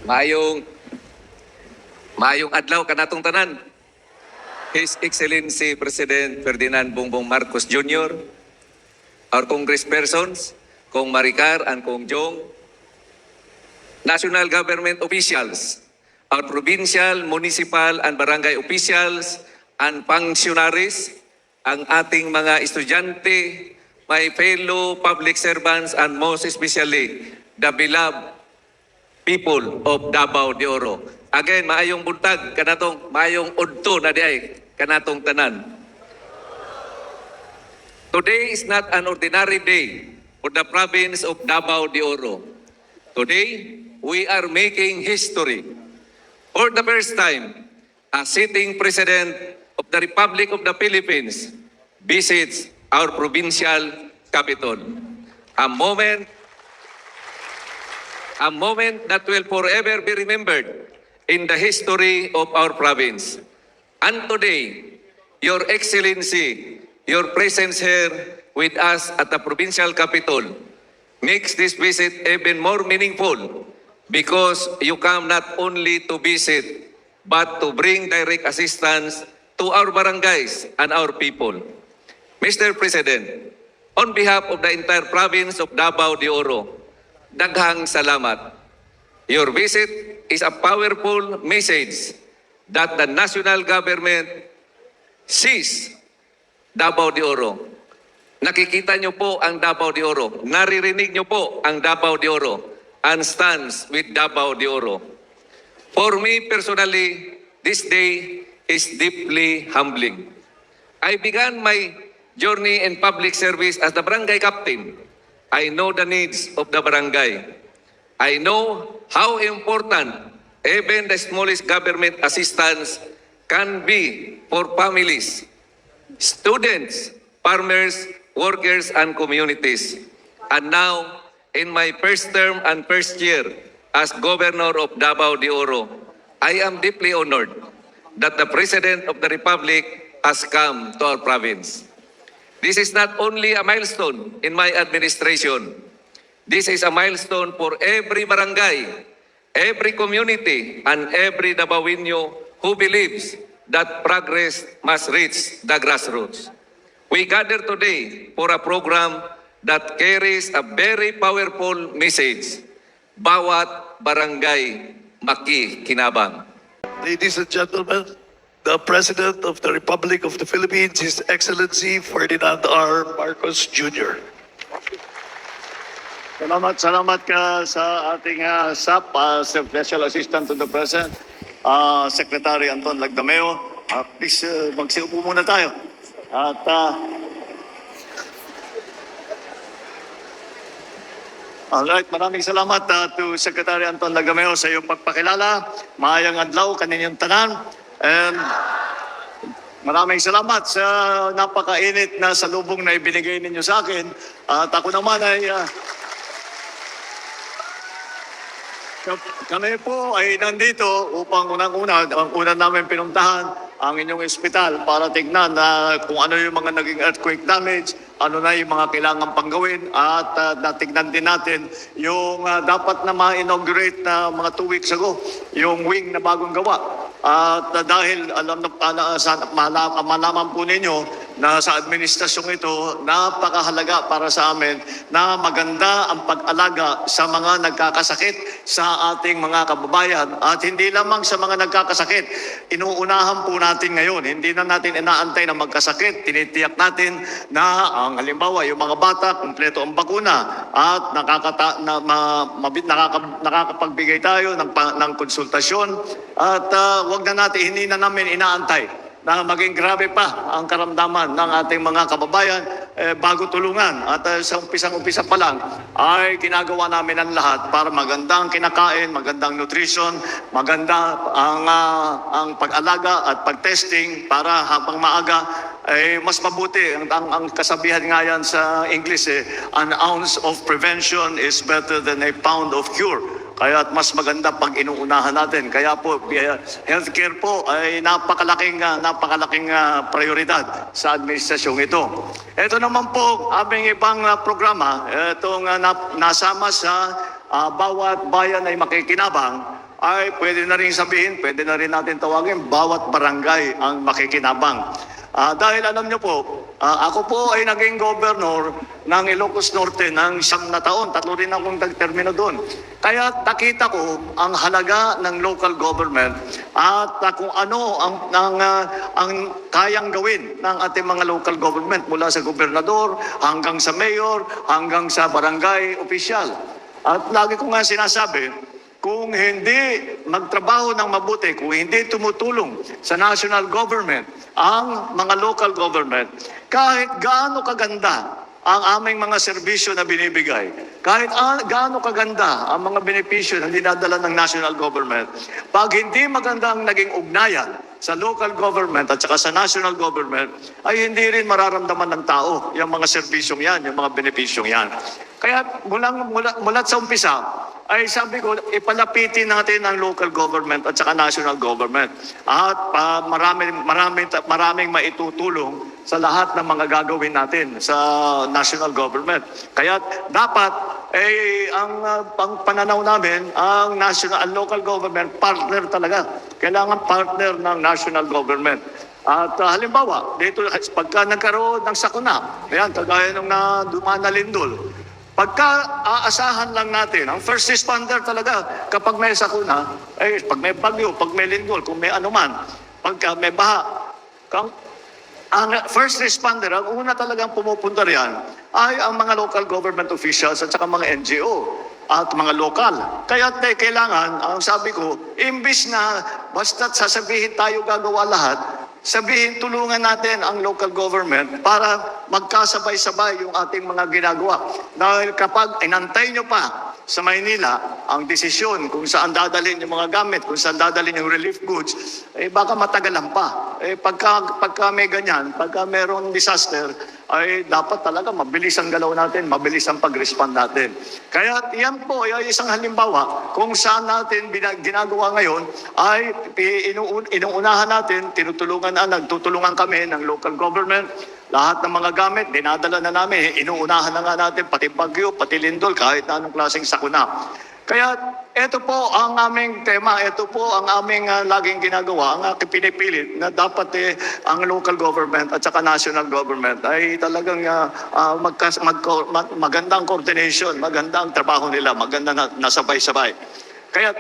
Maayong adlaw kanatong tanan. His Excellency President Ferdinand Bongbong Marcos Jr., our congresspersons, Kong Maricar and Kong Jong, national government officials, our provincial, municipal, and barangay officials and functionaries, ang ating mga estudyante, my fellow public servants, and most especially, the beloved people of Davao de Oro. Again, maayong buntag, kanatong maayong udto na diay, kanatong tanan. Today is not an ordinary day for the province of Davao de Oro. Today, we are making history. For the first time, a sitting president of the Republic of the Philippines visits our provincial capital. A moment that will forever be remembered in the history of our province. And today, Your Excellency, your presence here with us at the provincial capital makes this visit even more meaningful because you come not only to visit but to bring direct assistance to our barangays and our people. Mr. President, on behalf of the entire province of Davao de Oro, daghang salamat. Your visit is a powerful message that the national government sees Davao de Oro. Nakikita niyo po ang Davao de Oro. Naririnig niyo po ang Davao de Oro and stands with Davao de Oro. For me personally, this day is deeply humbling. I began my journey in public service as the barangay captain. I know the needs of the barangay. I know how important even the smallest government assistance can be for families, students, farmers, workers, and communities. And now, in my first term and first year as Governor of Davao de Oro, I am deeply honored that the President of the Republic has come to our province. This is not only a milestone in my administration. This is a milestone for every barangay, every community, and every Davaoeño who believes that progress must reach the grassroots. We gather today for a program that carries a very powerful message. Bawat barangay makikinabang. Ladies and gentlemen, the President of the Republic of the Philippines, His Excellency Ferdinand R. Marcos Jr. Salamat ka sa ating SAP, Special Assistant to the President, Secretary Anton Lagdameo. Please, magsiupo muna tayo. At alright, maraming salamat to Secretary Anton Lagdameo sa iyong pagpakilala. Maayang adlaw kaninyong tanan. And maraming salamat sa napakainit na salubong na ibinigay ninyo sa akin. At ako naman ay kami po ay nandito upang unang-una, ang una namin pinuntahan ang inyong ospital para tignan na kung ano yung mga naging earthquake damage, ano na yung mga kailangan pang gawin, at natignan din natin yung dapat na ma-inaugurate na mga 2 weeks ago, yung wing na bagong gawa. At dahil malaman po ninyo na sa administrasyong ito, napakahalaga para sa amin na maganda ang pag-alaga sa mga nagkakasakit sa ating mga kababayan. At hindi lamang sa mga nagkakasakit, inuunahan po natin ngayon. Hindi na natin inaantay na magkasakit. Tinitiyak natin na ang halimbawa, yung mga bata, kumpleto ang bakuna at nakakapagbigay tayo ng konsultasyon. At wag na natin, hindi na namin inaantay na maging grabe pa ang karamdaman ng ating mga kababayan bago tulungan. At sa umpisang-umpisa pa lang ay ginagawa namin ang lahat para magandang kinakain, magandang nutrition, maganda ang pag-alaga at pag-testing para habang maaga ay mas mabuti. Ang kasabihan nga yan sa English, an ounce of prevention is better than a pound of cure. Kaya mas maganda pag inuunahan natin. Kaya po, healthcare po ay napakalaking prioridad sa administrasyong ito. Ito naman po aming ibang programa, itong nasama sa bawat bayan ay makikinabang, ay pwede na rin sabihin, pwede na rin natin tawagin, bawat barangay ang makikinabang. Dahil alam niyo po, ako po ay naging governor ng Ilocos Norte ng 9 na taon. 3 rin akong nagtermino doon. Kaya nakita ko ang halaga ng local government at kung ano ang kayang gawin ng ating mga local government mula sa gobernador hanggang sa mayor, hanggang sa barangay official. At lagi ko nga sinasabi, kung hindi magtrabaho ng mabuti, kung hindi tumutulong sa national government, ang mga local government, kahit gaano kaganda ang aming mga serbisyo na binibigay, kahit gaano kaganda ang mga benepisyo na dinadala ng national government, pag hindi magandang naging ugnayan sa local government at saka sa national government, ay hindi rin mararamdaman ng tao yung mga serbisyong yan, yung mga benepisyong yan. Kaya mula sa umpisa, ay sabi ko, ipalapitin natin ang local government at saka national government. At maraming maitutulong sa lahat ng mga gagawin natin sa national government. Kaya dapat ang pananaw namin, ang local government partner talaga. Kailangan partner ng national government. At halimbawa, dito pagka nagkaroon ng sakuna, ayan, kagaya nung dumaan na lindol, pagka aasahan lang natin, ang first responder talaga, kapag may sakuna, pag may bagyo, pag may lindol, kung may anuman, pagka may baha, ang first responder, ang una talagang pumupunta riyan, ay ang mga local government officials at saka mga NGO at mga lokal. Kaya kailangan, ang sabi ko, imbis na basta't sasabihin tayo gagawa lahat, sabihin tulungan natin ang local government para magkasabay-sabay yung ating mga ginagawa. Dahil kapag inantay nyo pa sa Maynila ang desisyon kung saan dadalhin yung mga gamit, kung saan dadalhin yung relief goods, baka matagalan pa. Pagka may ganyan, pagka mayroong disaster, ay dapat talaga mabilis ang galaw natin, mabilis ang pag-respond natin. Kaya yan po ay isang halimbawa kung saan natin ginagawa ngayon ay inuunahan natin, nagtutulungan kami ng local government, lahat ng mga gamit, dinadala na namin, inuunahan na nga natin, pati bagyo, pati lindol, kahit na anong klaseng sakuna. Kaya ito po ang aming tema, ito po ang aming laging ginagawa, ang aking pinipilit na dapat ang local government at saka national government ay talagang magandang coordination, magandang trabaho nila, maganda na sabay-sabay. Kaya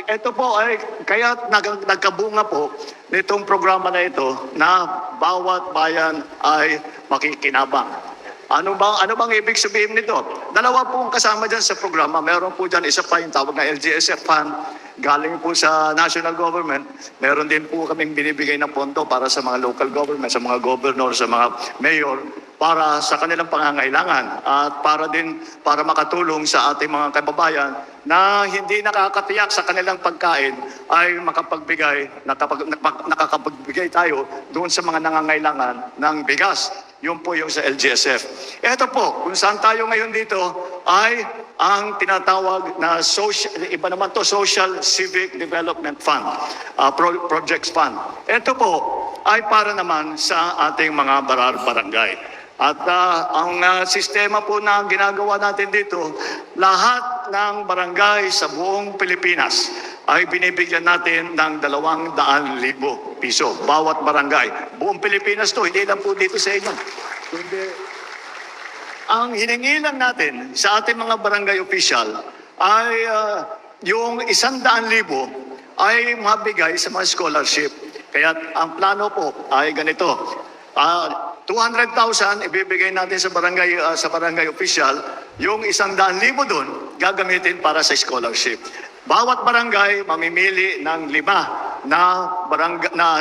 ito po ay kaya nagkabunga po nitong programa na ito na bawat bayan ay makikinabang. Ano bang ibig sabihin nito? Dalawa po ang kasama dyan sa programa. Meron po dyan isa pa yung tawag na LGSF Fund. Galing po sa national government. Meron din po kaming binibigay ng pondo para sa mga local government, sa mga governor, sa mga mayor, para sa kanilang pangangailangan at para makatulong sa ating mga kababayan na hindi nakakatiyak sa kanilang pagkain ay nakakapagbigay tayo doon sa mga nangangailangan ng bigas. Yun po yung sa LGSF. Ito po, kung saan tayo ngayon dito ay ang tinatawag na Social Civic Development Fund, Projects Fund. Ito po ay para naman sa ating mga barangay. At ang sistema po na ginagawa natin dito, lahat ng barangay sa buong Pilipinas ay binibigyan natin ng 200,000 piso bawat barangay. Buong Pilipinas to, hindi lang po dito sa inyo. Kundi, ang hiningi lang natin sa ating mga barangay official ay yung 100,000 ay mabigay sa mga scholarship. Kaya ang plano po ay ganito. 200,000 ibibigay natin sa barangay official, yung 100,000 doon gagamitin para sa scholarship. Bawat barangay mamimili ng 5 na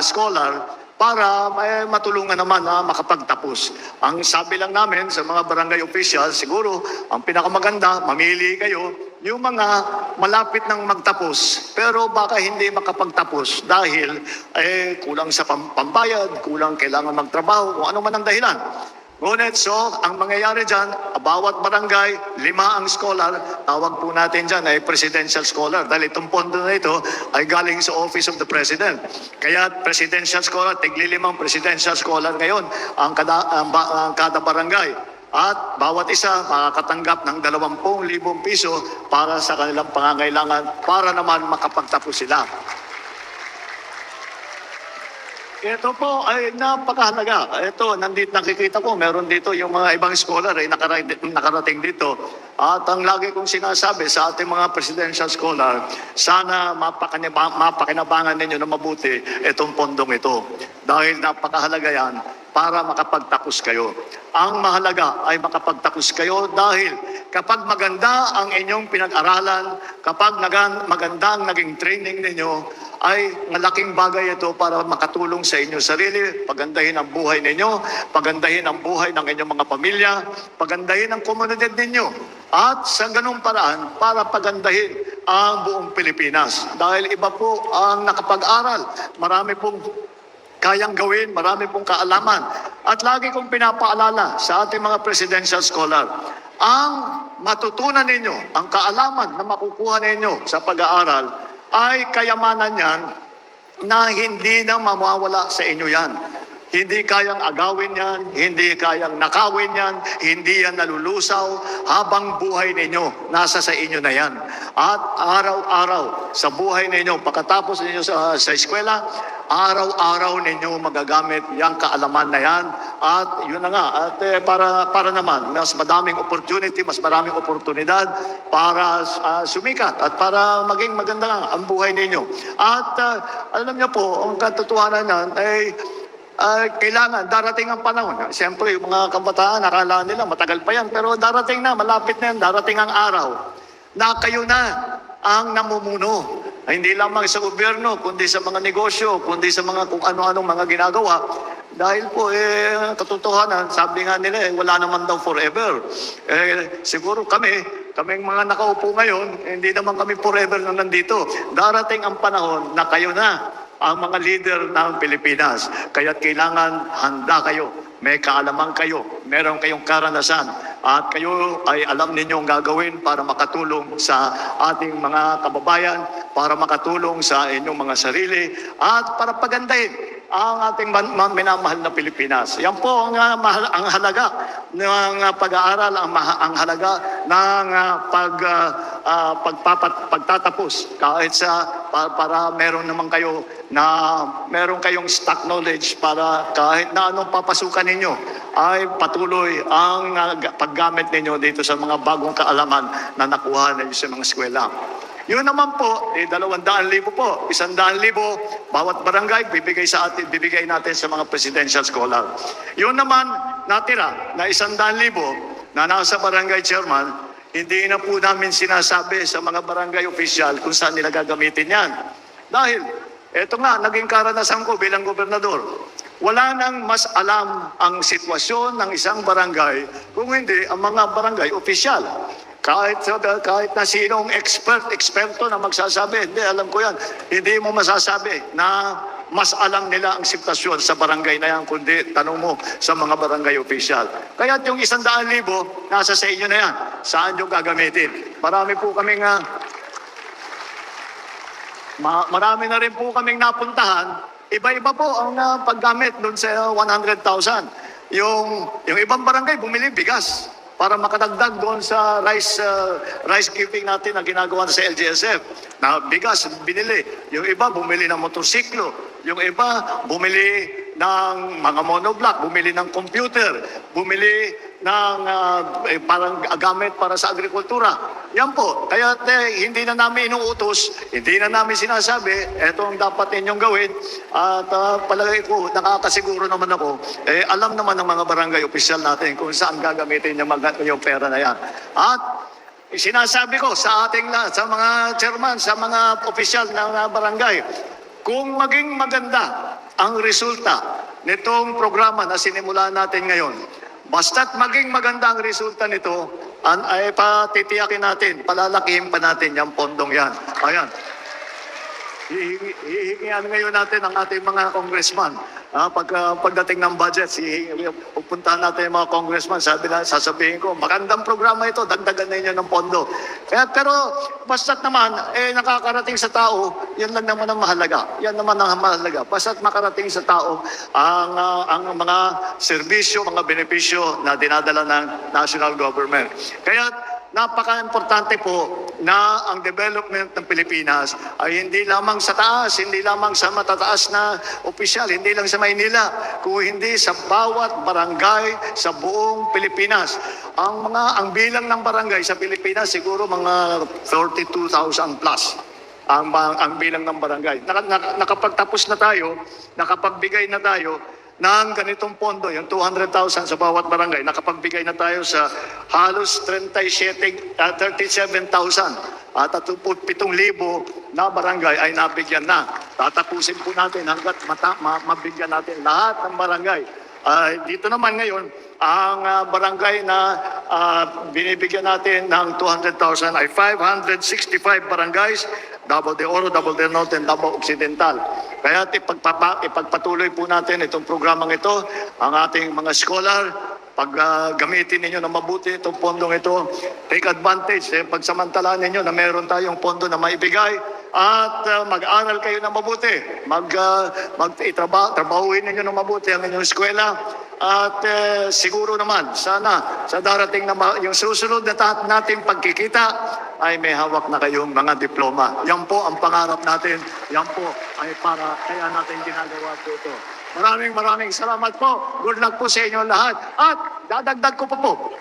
scholar para matulungan naman na makapagtapos. Ang sabi lang namin sa mga barangay official, siguro ang pinakamaganda, mamili kayo yung mga malapit ng magtapos pero baka hindi makapagtapos dahil kulang sa pambayad, kulang kailangan magtrabaho, kung ano man ang dahilan. Ngunit ang mangyayari dyan, bawat barangay, 5 ang scholar, tawag po natin dyan ay presidential scholar dahil itong pondo na ito ay galing sa Office of the President. Kaya presidential scholar, tigli 5 presidential scholar ngayon ang kada barangay. at bawat isa makakatanggap ng 20,000 piso para sa kanilang pangangailangan para naman makapagtapos sila. Ito po ay napakahalaga. Ito, nandito nakikita ko, meron dito yung mga ibang scholar ay nakarating dito. At ang lagi kong sinasabi sa ating mga presidential scholar, sana mapakinabangan ninyo na mabuti itong pondong ito. Dahil napakahalaga yan para makapagtapos kayo. Ang mahalaga ay makapagtapos kayo dahil kapag maganda ang inyong pinag-aralan, kapag maganda ang naging training ninyo, ay malaking bagay ito para makatulong sa inyong sarili, pagandahin ang buhay ninyo, pagandahin ang buhay ng inyong mga pamilya, pagandahin ang komunidad ninyo. At sa ganung paraan, para pagandahin ang buong Pilipinas. Dahil iba po ang nakapag-aral, marami pong kayang gawin, marami pong kaalaman. At lagi kong pinapaalala sa ating mga presidential scholar, ang matutunan ninyo, ang kaalaman na makukuha ninyo sa pag-aaral, ay kayamanan yan na hindi na mamawala sa inyo yan. Hindi kayang agawin yan, hindi kayang nakawin yan, hindi yan nalulusaw habang buhay ninyo, nasa sa inyo na yan. At araw-araw sa buhay ninyo, pagkatapos ninyo sa eskwela, araw-araw ninyo magagamit yung kaalaman na yan. At yun na nga, at para naman, mas madaming opportunity, mas maraming oportunidad para sumikat at para maging maganda ang buhay ninyo. At alam niyo po, ang katotohanan yan ay kailangan, darating ang panahon. Siyempre, yung mga kabataan, akala nila matagal pa yan, pero darating na, malapit na yan, darating ang araw na kayo na ang namumuno. Hindi lamang sa gobyerno, kundi sa mga negosyo, kundi sa mga kung ano-anong mga ginagawa. Dahil po, katotohanan, sabi nga nila, wala naman daw forever. Siguro kaming mga nakaupo ngayon, hindi naman kami forever na nandito. Darating ang panahon na kayo na ang mga leader ng Pilipinas. Kaya't kailangan handa kayo, may kaalaman kayo, meron kayong karanasan, at kayo ay alam ninyong gagawin para makatulong sa ating mga kababayan, para makatulong sa inyong mga sarili, at para pagandahin ang ating minamahal na Pilipinas. Yan po ang halaga ng pag-aaral, ang halaga ng pagtatapos. Kahit para meron naman kayo meron kayong stock knowledge para kahit na anong papasukan ninyo ay patuloy ang paggamit ninyo dito sa mga bagong kaalaman na nakuha ninyo sa mga eskwela. Yun naman po, 200,000 po, 100,000, bawat barangay bibigay natin sa mga presidential scholar. Yun naman natira na 100,000 na nasa barangay chairman, hindi na po namin sinasabi sa mga barangay official kung saan nila gagamitin yan. Dahil, eto nga, naging karanasan ko bilang gobernador. Wala nang mas alam ang sitwasyon ng isang barangay kung hindi ang mga barangay official. Kahit na sinong eksperto na magsasabi, hindi, alam ko yan, hindi mo masasabi na mas alam nila ang sitwasyon sa barangay na yan, kundi tanong mo sa mga barangay official. Kaya yung 100,000, nasa sa inyo na yan. Saan yung gagamitin? Marami na rin po kaming napuntahan. Iba-iba po ang paggamit doon sa 100,000. Yung ibang barangay bumili bigas para makadagdag doon sa rice giving natin na ginagawa sa LGSF. Na bigas binili. Yung iba bumili ng motorsiklo. Yung iba bumili ng mga monoblock, bumili ng computer, bumili ng parang gamit para sa agrikultura. Yan po. Kaya hindi na namin inuutos, hindi na namin sinasabi, eto ang dapat ninyong gawin. At palagay ko, nakakasiguro naman ako, alam naman ng mga barangay official natin kung saan gagamitin yung pera na yan. At sinasabi ko sa mga chairman, sa mga official ng barangay, kung maging maganda ang resulta nitong programa na sinimula natin ngayon, basta't maging maganda ang resulta nito, ay patitiyakin natin, palalakihin pa natin yung pondong yan. Ayan. hihingian ngayon natin ang ating mga congressman. Pagdating ng budget, pupuntahan natin yung mga congressman, sasabihin ko, magandang programa ito, dagdagan ninyo ng pondo. Pero basta't naman, nakakarating sa tao, yan lang naman ang mahalaga. Yan naman ang mahalaga. Basta't makarating sa tao ang mga serbisyo, mga benepisyo na dinadala ng national government. Kaya napaka-importante po na ang development ng Pilipinas ay hindi lamang sa taas, hindi lamang sa matataas na opisyal, hindi lang sa Maynila, kung hindi sa bawat barangay sa buong Pilipinas. Ang bilang ng barangay sa Pilipinas siguro mga 32,000 plus ang bilang ng barangay. Nakapagtapos na tayo, nakapagbigay na tayo ng ganitong pondo, yung 200,000 sa bawat barangay, nakapagbigay na tayo sa halos 37,000 at 37,000 na barangay ay nabigyan na. Tatapusin po natin hanggat mabigyan natin lahat ng barangay. Dito naman ngayon, ang barangay na binibigyan natin ng 200,000 ay 565 barangays, Davao de Oro, Davao del Norte, and Davao Occidental. Kaya ipagpatuloy po natin itong programang ito, ang ating mga scholar, pag gamitin ninyo na mabuti itong pondong ito, take advantage, pagsamantalaan ninyo na meron tayong pondo na maibigay at mag-aral kayo na mabuti, trabahuin ninyo na mabuti ang inyong eskwela at siguro naman, sana sa darating na yung susunod na natin pagkikita ay may hawak na kayong mga diploma. Yan po ang pangarap natin, yan po ay para kaya natin ginagawa po ito. Maraming salamat po. Good luck po sa inyo lahat. At dadagdag ko pa po,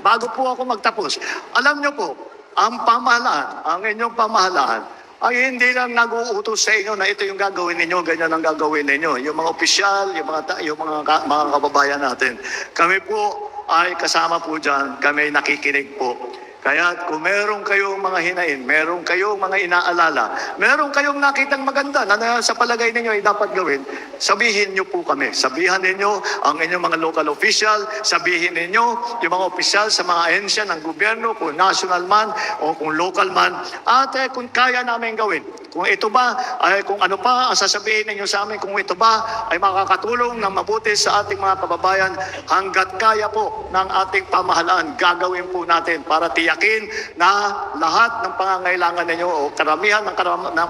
bago po ako magtapos, alam nyo po, ang pamahalaan, ang inyong pamahalaan, ay hindi lang nag-uutos sa inyo na ito yung gagawin ninyo, ganyan ang gagawin ninyo. Yung mga opisyal, yung mga kababayan natin. Kami po ay kasama po dyan, kami nakikinig po. Kaya kung meron kayong mga hinain, meron kayong mga inaalala, meron kayong nakitang maganda na sa palagay ninyo ay dapat gawin, sabihin niyo po kami. Sabihan ninyo ang inyong mga local official, sabihin ninyo yung mga opisyal sa mga ahensya ng gobyerno, kung national man o kung local man, at kung kaya namin gawin. Kung ito ba, ay kung ano pa ang sasabihin ninyo sa amin, kung ito ba ay makakatulong ng mabuti sa ating mga kababayan, hanggat kaya po ng ating pamahalaan, gagawin po natin para tiyakin na lahat ng pangangailangan ninyo o karamihan ng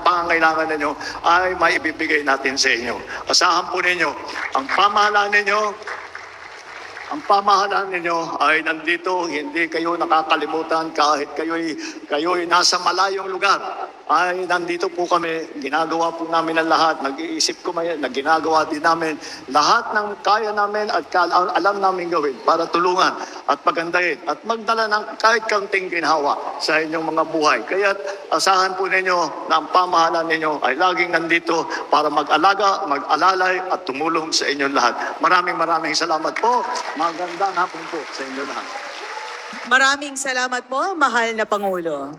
pangangailangan ninyo ay maibibigay natin sa inyo. Asahan po ninyo, ang pamahalaan ninyo ay nandito, hindi kayo nakakalimutan kahit kayo'y nasa malayong lugar. Ay nandito po kami, ginagawa po namin ang lahat, nag-iisip ko na ginagawa din namin lahat ng kaya namin at alam namin gawin para tulungan at pagandahin at magdala ng kahit kaunting ginhawa sa inyong mga buhay. Kaya asahan po ninyo na ang pamahalaan ninyo ay laging nandito para mag-alaga, mag-alalay at tumulong sa inyong lahat. Maraming salamat po. Magandang hapon po sa inyo lahat. Maraming salamat po, mahal na Pangulo.